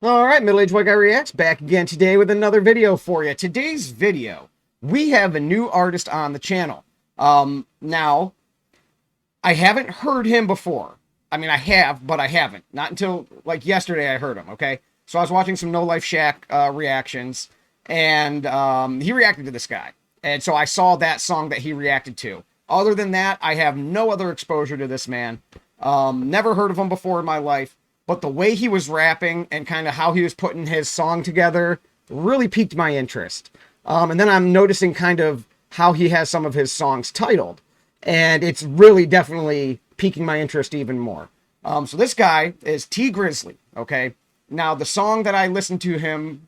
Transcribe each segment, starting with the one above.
All right, Middle-Aged White Guy Reacts back again today with another video for you. Today's video, we have a new artist on the channel. Now, I haven't heard him before. I mean, I have, but I haven't. Not until, like, yesterday I heard him, okay? So I was watching some No Life Shack reactions, and he reacted to this guy. And so I saw that song that he reacted to. Other than that, I have no other exposure to this man. Never heard of him before in my life. But the way he was rapping and kind of how he was putting his song together really piqued my interest. And then I'm noticing kind of how he has some of his songs titled. And it's really definitely piquing my interest even more. So this guy is T Grizzley, okay? Now, the song that I listened to him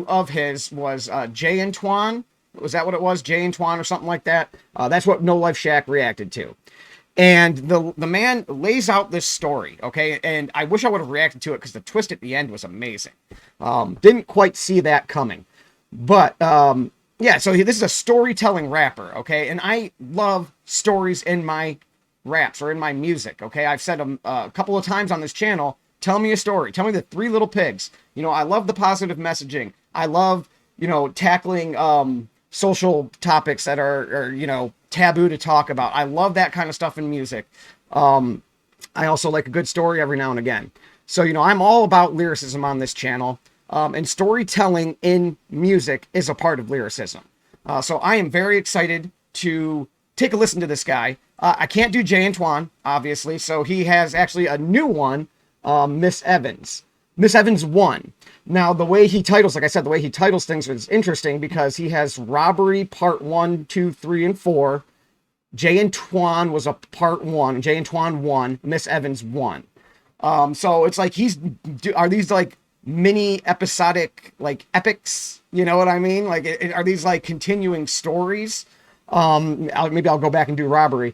of his was Jay and Twan. Was that what it was? Jay and Twan or something like that? That's what No Life Shack reacted to. And the man lays out this story, okay? And I wish I would have reacted to it because the twist at the end was amazing. Didn't quite see that coming. But, yeah, so this is a storytelling rapper, okay? And I love stories in my raps or in my music, okay? I've said a couple of times on this channel, tell me a story. Tell me the Three Little Pigs. You know, I love the positive messaging. I love, you know, tackling social topics that are, you know, taboo to talk about. I love that kind of stuff in music. I also like a good story every now and again. So, you know, I'm all about lyricism on this channel. And storytelling in music is a part of lyricism. So I am very excited to take a listen to this guy. I can't do Jay and Twan, obviously. So he has actually a new one, Miss Evans. Miss Evans 1. Now, the way he titles, like I said, the way he titles things is interesting because he has Robbery Part 1, 2, 3, and 4. Jay and Twan was a Part 1. Jay and Twan 1. Miss Evans 1. So it's like are these like mini episodic, like epics? You know what I mean? Like, are these like continuing stories? Maybe I'll go back and do Robbery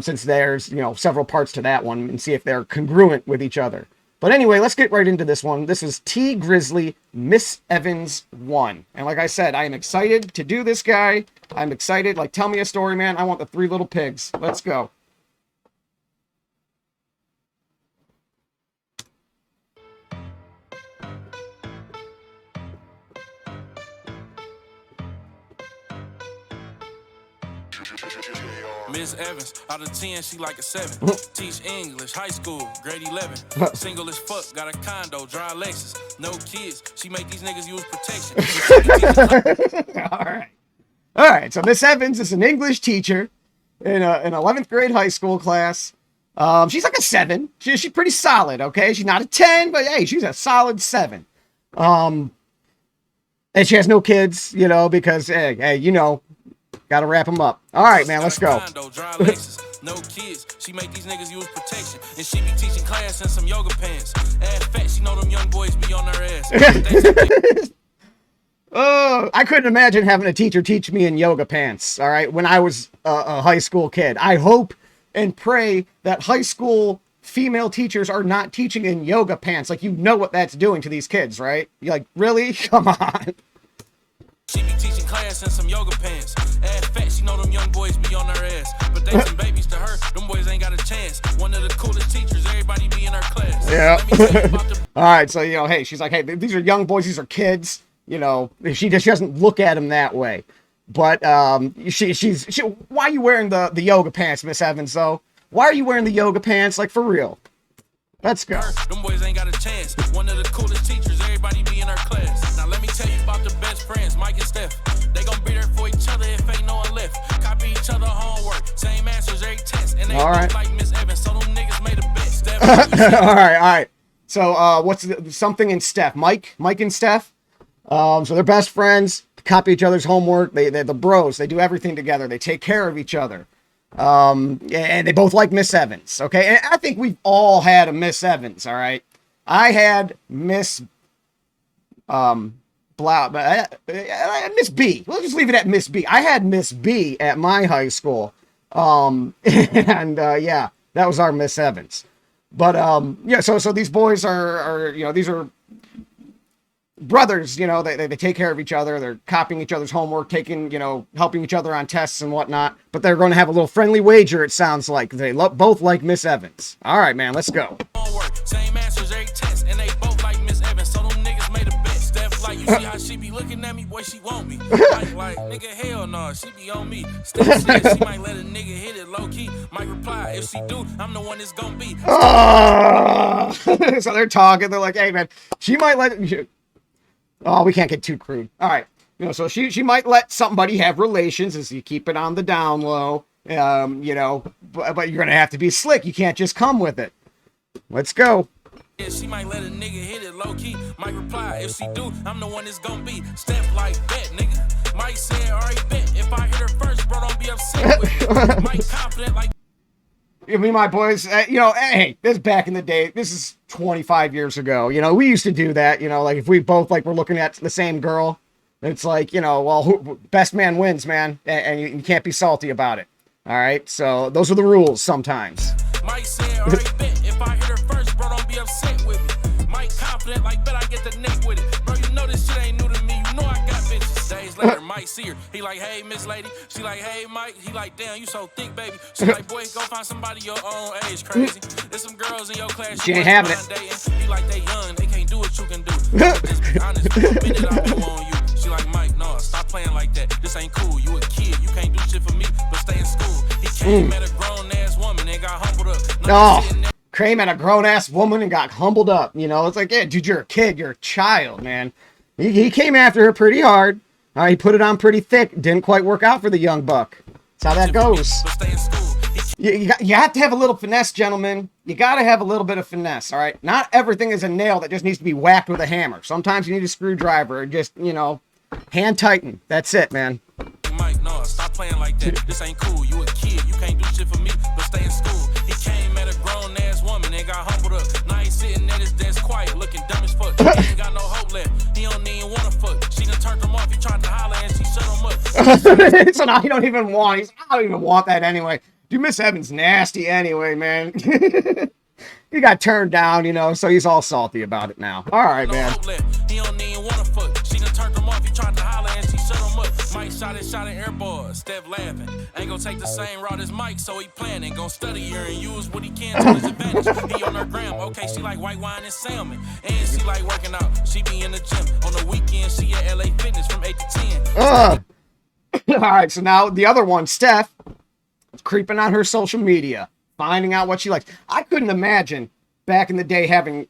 since there's, you know, several parts to that one and see if they're congruent with each other. But anyway, let's get right into this one. This is T Grizzley, Miss Evans 1. And like I said, I am excited to do this guy. I'm excited. Like, tell me a story, man. I want the Three Little Pigs. Let's go. Miss Evans, out of 10, she like a 7. Teach English, high school, grade 11. Single as fuck, got a condo, drive Lexus. No kids, she make these niggas use protection. All right, so Miss Evans is an English teacher in an 11th grade high school class. She's like a 7. She's pretty solid, okay? She's not a 10, but hey, she's a solid 7. And she has no kids, you know, because, hey, you know, gotta wrap them up. All right, man, let's go. No kids, she make these niggas use protection, and she be teaching class in some yoga pants. Ass fat, she know them young boys be on their ass. Oh, I couldn't imagine having a teacher teach me in yoga pants. All right, when I was a high school kid. I hope and pray that high school female teachers are not teaching in yoga pants. Like, you know what that's doing to these kids, right? You're like, really? Come on. She be teaching class in some yoga pants. Ass fat, she know them young boys be on their ass. But they some babies to her, them boys ain't got a chance. One of the coolest teachers, everybody be in her class. Yeah. All right, so, you know, hey, she's like, hey, these are young boys, these are kids. You know, she doesn't look at them that way. But why are you wearing the yoga pants, Miss Evans, though? Why are you wearing the yoga pants? Like, for real. Let's go. Them boys ain't got a chance. One of the coolest teachers, everybody be in her class. Now let me tell you about the best friends, Mike and Steph. They gon' be there for each other if ain't no one left. Copy each other homework, same answers every test. And they both like Miss Evans, so them niggas made a bet. Steph. all right. So what's something in Steph? Mike and Steph. So they're best friends. Copy each other's homework. They're the bros. They do everything together. They take care of each other. And they both like Miss Evans, okay? And I think we've all had a Miss Evans, all right? I had Miss Miss B. We'll just leave it at Miss B. I had Miss B at my high school. Yeah, that was our Miss Evans. But yeah, so these boys are you know, these are brothers, you know, they take care of each other. They're copying each other's homework, taking, you know, helping each other on tests and whatnot. But they're going to have a little friendly wager, it sounds like. They both like Miss Evans. All right, man, let's go. Same answers every test, and they both like Miss Evans. So them You see how she be looking at me, boy, she want me. Like, nigga, hell no, she be on me. Steph said she might let a nigga hit it low key. Might reply, if she do, I'm the one that's gonna be. So they're talking. They're like, hey, man, she might let. Oh, we can't get too crude. All right. You know, so she might let somebody have relations as you keep it on the down low. You know, but you're going to have to be slick. You can't just come with it. Let's go. Yeah, she might let a nigga hit it low key. Might reply, if she do, I'm the one that's gonna be. Steph like bet, nigga. Might say, alright, bet. If I hit her first, bro, don't be upset with it. Might confident like. I mean, my boys, you know, hey, this is back in the day. This is 25 years ago. You know, we used to do that. You know, like if we both like were looking at the same girl, it's like, you know, well, best man wins, man, and you can't be salty about it. All right, so those are the rules sometimes. Might say, alright, bet. If I hit her first, bro, don't be upset with me. Might confident like bet I get the neck with it. Bro, you know this shit ain't new to me. You know I got bitches. Days later, Mike see her. He like, hey, Miss Lady. She like, hey, Mike. He like, damn, you so thick, baby. She like, boy, go find somebody your own age, crazy. There's some girls in your class. She ain't having it. Dating. He like, they young. They can't do what you can do. Just be honest. For a minute, I've been on you. She like, Mike, no, stop playing like that. This ain't cool. You a kid. You can't do shit for me, but stay in school. He came at a grown-ass woman and got humbled up. Oh, Cream at a grown-ass woman and got humbled up. You know, it's like, yeah, dude, you're a kid. You're a child, man. He came after her pretty hard. He put it on pretty thick. Didn't quite work out for the young buck. That's how that goes. You have to have a little finesse, gentlemen. You got to have a little bit of finesse, all right? Not everything is a nail that just needs to be whacked with a hammer. Sometimes you need a screwdriver or just, you know, hand tighten. That's it, man. Mike, no, stop playing like that. This ain't cool. You a kid. You can't do shit for me, but stay in school. He came at a grown-ass woman and got humbled up. Now he's sitting at his desk quiet, looking dumb as fuck. He ain't got no hope left. He don't even want to fuck. She done turned him off. He tried to holler and she shut him up. So now he don't even want. He's, I don't even want that anyway. Dude, Miss Evans nasty anyway, man. He got turned down, you know, so he's all salty about it now. All right, man. He don't even want to fuck. She done turned him off. He tried to holler and she shut him up. Mike shot an air ball. Steph laughing. Ain't gonna take the same route as Mike, so he planning. Gonna study her and use what he can to his advantage. He on her gram. Okay, she like white wine and salmon. And she like working out. She be in the gym. On the weekend, she at LA Fitness from 8 to 10. All right, so now the other one, Steph, creeping on her social media, finding out what she likes. I couldn't imagine back in the day having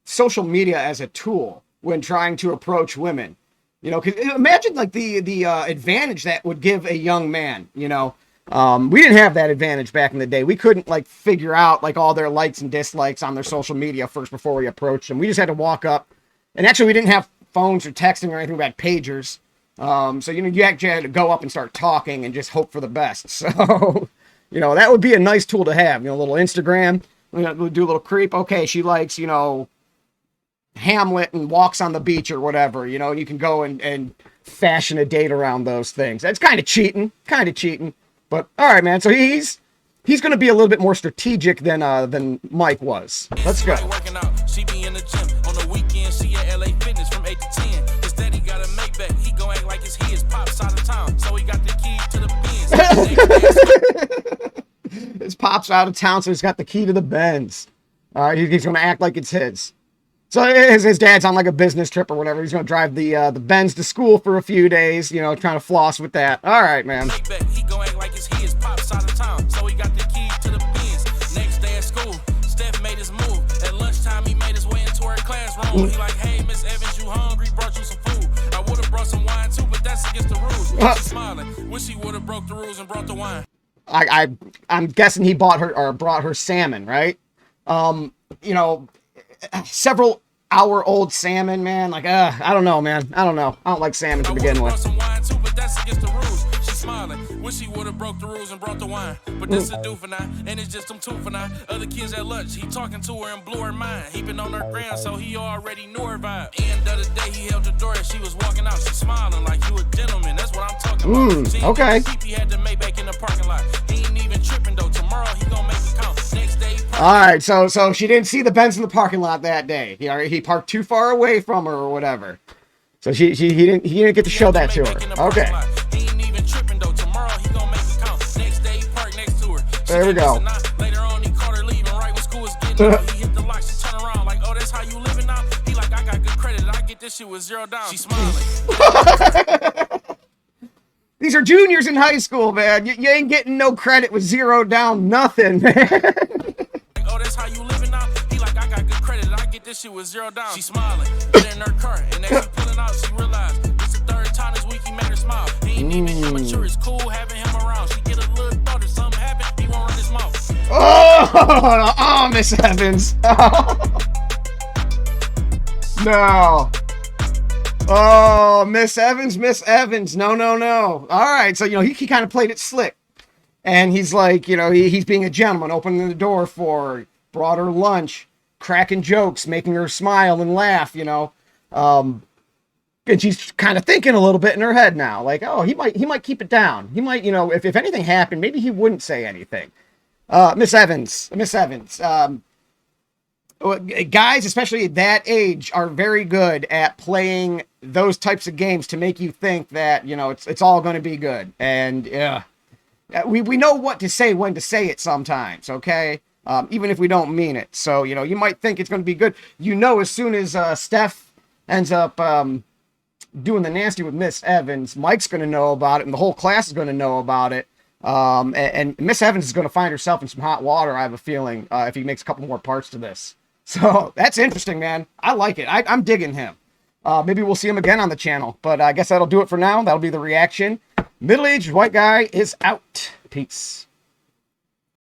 social media as a tool when trying to approach women. You know, 'cause imagine like the advantage that would give a young man, you know. We didn't have that advantage back in the day. We couldn't like figure out like all their likes and dislikes on their social media first before we approached them. We just had to walk up. And actually we didn't have phones or texting or anything. We had pagers. So, you know, you actually had to go up and start talking and just hope for the best. So, you know, that would be a nice tool to have. You know, a little Instagram, you know, do a little creep. Okay, she likes, you know, Hamlet and walks on the beach or whatever. You know, you can go and fashion a date around those things. That's kind of cheating. But, all right, man. So he's going to be a little bit more strategic than Mike was. Let's go. She be in the gym. On the weekend, she at LA Fitness from 8 to 10. His daddy got a Maybach. He gon' act like it's his. Pops out of town, so he got the key to the Benz. His pop's out of town, so he's got the key to the Benz. He's going to act like it's his. So his dad's on like a business trip or whatever. He's going to drive the Benz to school for a few days, you know, trying to floss with that. All right, man. He gon' act like it's his. Pops out of town, so he got the key to the Benz. Next day at school, Steph made his move. At lunchtime, he made his way into her classroom. He like, hey, Miss Evans, you hungry? Brought you some food. I would have brought some wine too, but that's against the rules. She's smiling. Wish he would have broke the rules and brought the wine. I'm guessing he brought her salmon, right? You know, several hour-old salmon, man. Like, I don't know, man. I don't like salmon to begin with. Some wine too, but that's against the rules. She's smiling. Wish he would have broke the rules and brought the wine. But this a do for now, and it's just them two for now. Other kids at lunch, he talking to her and blew her mind. He been on her ground, so he already knew her vibe. End of the day, he held the door as she was walking out. She smiling like you a gentleman. That's what I'm talking about. Okay. He had the Maybach in the parking lot. He ain't even tripping though. Tomorrow he gonna make it count. Next day. All right, so she didn't see the Benz in the parking lot that day. He parked too far away from her or whatever. So he didn't get to show that to her. Okay. He ain't even tripping though. Tomorrow he gonna make it count. Next day he parked next to her. There we go. Later on he caught her leaving right when school was getting out. He hit the lock. She turned around like, oh, that's how you living now. He like, I got good credit. I get this shit with zero down. She smiling. These are juniors in high school, man. You ain't getting no credit with zero down nothing, man. Oh, that's how you living now? He like, I got good credit. I get this shit with zero down. She smiling. Get in her car. And as she pulling out, she realized this the third time this week he made her smile. He ain't even immature. It's cool having him around. She get a little thought if something happened, he won't run his mouth. Oh, Miss Evans. No. Oh, Miss Evans. No. All right. So, he kind of played it slick. And he's like, he's being a gentleman, opening the door for her, brought her lunch, cracking jokes, making her smile and laugh, and she's kind of thinking a little bit in her head now, like, oh, he might keep it down. He might, if anything happened, maybe he wouldn't say anything. Miss Evans, guys, especially at that age, are very good at playing those types of games to make you think that, it's all going to be good. And we know what to say, when to say it sometimes, okay? Even if we don't mean it. So, you might think it's going to be good. As soon as Steph ends up doing the nasty with Miss Evans, Mike's going to know about it, and the whole class is going to know about it. And Miss Evans is going to find herself in some hot water, I have a feeling, if he makes a couple more parts to this. So that's interesting, man. I like it. I'm digging him. Maybe we'll see him again on the channel, but I guess that'll do it for now. That'll be the reaction. Middle-aged white guy is out. Peace.